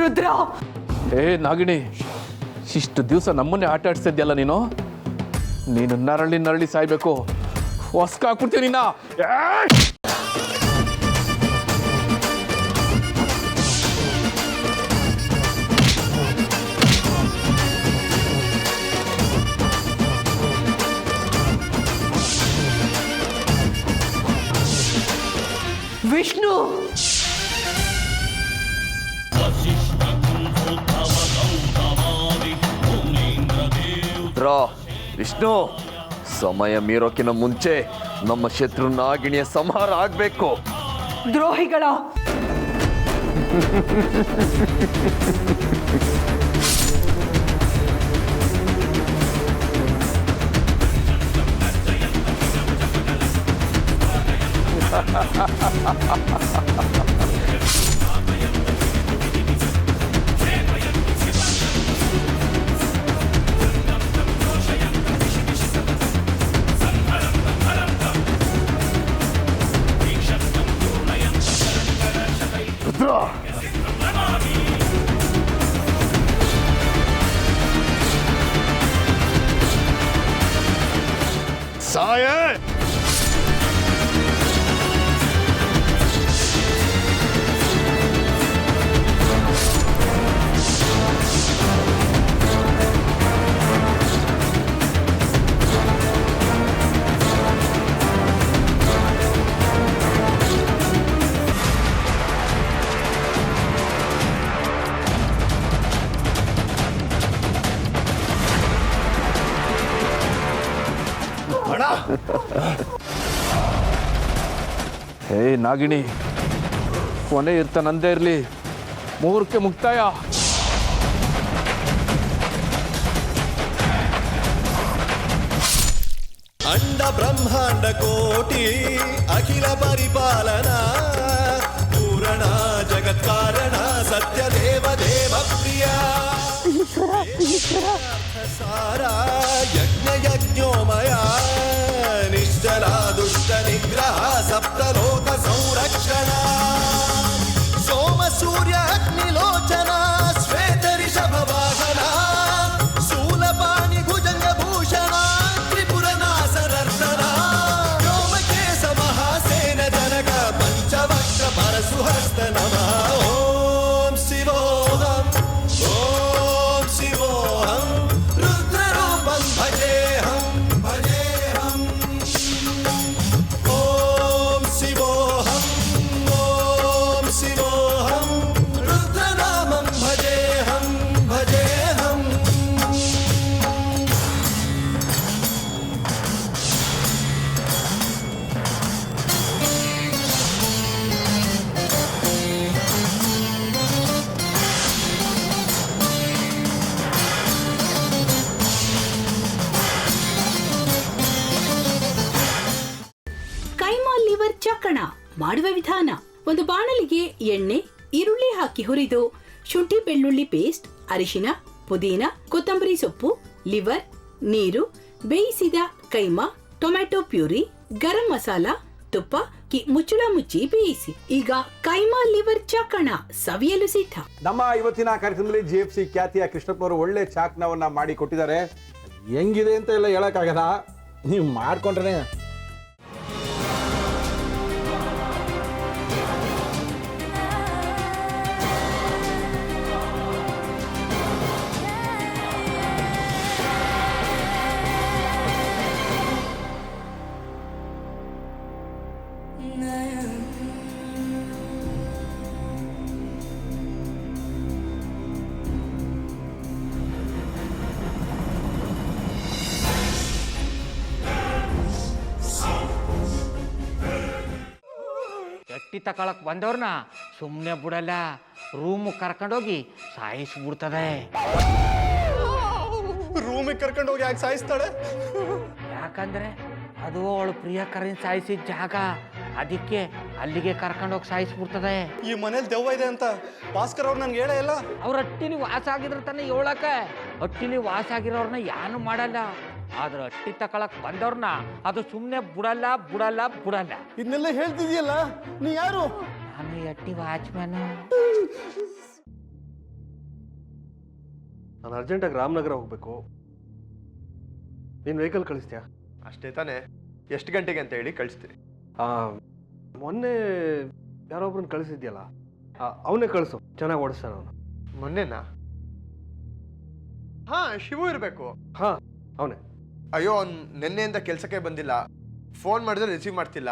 ರುದ್ರ ಏ ನಾಗಿಣಿ, ಇಷ್ಟು ದಿವಸ ನಮ್ಮನ್ನೇ ಆಟ ಆಡಿಸ್ತಿದ್ಯಲ್ಲ ನೀನು ನರಳಿ ನರಳಿ ಸಾಯ್ಬೇಕು. ಹೊಸ್ಕ ಹಾಕ್ಬಿಡ್ತೀನಿ ನಿನ್ನ. ವಿಷ್ಣು, ವಿಷ್ಣು, ಸಮಯ ಮೀರೋಕಿನ ಮುಂಚೆ ನಮ್ಮ ಶತ್ರು ನಾಗಿಣಿಯ ಸಂಹಾರ ಆಗ್ಬೇಕು. ದ್ರೋಹಿಗಳ ಸಾಯ ಹೇ ನಾಗಿಣಿ, ಕೊನೆ ನಂದೇ ಇರಲಿ. 3ಕ್ಕೆ ಮುಕ್ತಾಯ. ಅಂಡ ಬ್ರಹ್ಮಾಂಡ ಕೋಟಿ ಅಖಿಲ ಪರಿಪಾಲನಾ ಪೂರಣ ಜಗತ್ಕಾರಣ ಸತ್ಯ ದೇವ ದೇವ ಪ್ರಿಯ ಸಾರ ಯಜ್ಞ ಯಜ್ಞೋಮಯ ನಿಶ್ಚಲ ದುಷ್ಟ ನಿಗ್ರಹ ಸಪ್ತಲೋಕ ಸಂರಕ್ಷಣ ಸೋಮ ಸೂರ್ಯ ಅಗ್ನಿಲೋಚನ ಶ್ವೇತ ರಿಷಭ ವಾಹನ ಶೂಲಪಾಣಿ ಭುಜಂಗ ಭೂಷಣ ತ್ರಿಪುರ ನಾಸನರ್ದನ ವ್ಯೋಮಕೇಶ ಮಹಾಸೇನ ಜನಕ ಪಂಚವಕ್ರ ಪರಶುಹಸ್ತ ನಮಃ. ಓಂ ಶಿವೋಹಂ ಓಂ ಶಿವೋಹಂ ರುದ್ರರೂಪಂ ಭಜೇಹಂ ಭಜೇಹಂ. ಓಂ ಶಿವೋಹಂ ಓಂ ಶಿವೋಹಂ ರುದ್ರನಾಮಂ ಭಜೇಹಂ ಭಜೇಹಂ. ಕೈಮಾ ಲಿವರ್ ಚಕ್ಕಣ ಮಾಡುವ ವಿಧಾನ: ಒಂದು ಬಾಣಲಿಗೆ ಎಣ್ಣೆ, ಈರುಳ್ಳಿ ಹಾಕಿ ಹುರಿದು ಶುಂಠಿ ಬೆಳ್ಳುಳ್ಳಿ ಪೇಸ್ಟ್, ಅರಿಶಿನ, ಪುದೀನ, ಕೊತ್ತಂಬರಿ ಸೊಪ್ಪು, ಲಿವರ್, ನೀರು, ಬೇಯಿಸಿದ ಕೈಮಾ, ಟೊಮ್ಯಾಟೊ ಪ್ಯೂರಿ, ಗರಂ ಮಸಾಲ, ತುಪ್ಪ ಮುಚ್ಚಳ ಮುಚ್ಚಿ ಬೇಯಿಸಿ. ಈಗ ಕೈಮಾ ಲಿವರ್ ಚಾಕಣ ಸವಿಯಲು ಸಿದ್ಧ. ನಮ್ಮ ಇವತ್ತಿನ ಕಾರ್ಯಕ್ರಮದಲ್ಲಿ GFC ಖ್ಯಾತಿಯ ಕೃಷ್ಣಪ್ಪನವರು ಒಳ್ಳೆ ಚಾಕ್ನವನ್ನ ಮಾಡಿ ಕೊಟ್ಟಿದ್ದಾರೆ. ಹೆಂಗಿದೆ ಅಂತ ಎಲ್ಲ ಹೇಳಕ್ಕಾಗಲ್ಲ, ನೀವು ಮಾಡ್ಕೊಂಡ್ರೆ. ಎಟ್ಟಿ ತಕೊಳಕ್ ಬಂದವ್ರನ್ನ ಸುಮ್ಮನೆ ಬಿಡಲ್ಲ, ರೂಮ್ ಕರ್ಕೊಂಡೋಗಿ ಸಾಯಿಸ್ಬಿಡ್ತದೆ. ರೂಮಿಗೆ ಕರ್ಕೊಂಡೋಗಿ ಯಾಕೆ ಸಾಯಿಸ್ತಾಳೆ? ಯಾಕಂದ್ರೆ ಅದು ಅವಳು ಪ್ರಿಯಕರನ್ ಸಾಯಿಸಿದ ಜಾಗ, ಅದಕ್ಕೆ ಅಲ್ಲಿಗೆ ಕರ್ಕೊಂಡೋಗಿ ಸಾಯಿಸ್ಬಿಡ್ತದೆ. ಈ ಮನೇಲಿ ದೆವ್ವ ಇದೆ ಅಂತ ಭಾಸ್ಕರ್ ಅವ್ರು ನನ್ಗೆ ಹೇಳೇ ಇಲ್ಲ. ಅವ್ರ ಹಟ್ಟಿಲಿ ವಾಸ ಆಗಿದ್ರ ತಾನೆ ಹೇಳಕ. ಹಟ್ಟಿಲಿ ವಾಸ ಆಗಿರೋರ್ನ ಯಾನು ಮಾಡಲ್ಲ, ಆದ್ರೆ ಹಟ್ಟಿ ತಕೊಳಕ್ ಬಂದವ್ರನ್ನ ಅದು ಸುಮ್ಮನೆ ಬಿಡಲ್ಲ ಬಿಡಲ್ಲ ಬಿಡಲ್ಲ. ಇದನ್ನೆಲ್ಲ ಹೇಳ್ತಿದ್ಯಲ್ಲ, ನೀ ಯಾರು? ನಾನು ಹಟ್ಟಿ ವಾಚ್ಮ್ಯಾನ್. ನಾನು ಅರ್ಜೆಂಟಾಗಿ ರಾಮನಗರ ಹೋಗಬೇಕು. ನೀನು ವೆಹಿಕಲ್ ಕಳಿಸ್ತೀಯಾ? ಅಷ್ಟೇ ತಾನೇ, ಎಷ್ಟು ಗಂಟೆಗೆ ಅಂತ ಹೇಳಿ ಕಳಿಸ್ತೀನಿ. ಮೊನ್ನೆ ಯಾರೊಬ್ರನ್ನ ಕಳಿಸಿದ್ಯಲ್ಲ, ಅವನೇ ಕಳಿಸು, ಚೆನ್ನಾಗಿ ಓಡಿಸ್ತಾನೆ ಅವನು. ಮೊನ್ನೆನಾ? ಹಾಂ, ಶಿವು ಇರಬೇಕು. ಹಾಂ, ಅವನೇ. ಅಯ್ಯೋ, ಅವ್ನು ನಿನ್ನೆಯಿಂದ ಕೆಲಸಕ್ಕೆ ಬಂದಿಲ್ಲ. ಫೋನ್ ಮಾಡಿದ್ರೆ ರಿಸೀವ್ ಮಾಡ್ತಿಲ್ಲ.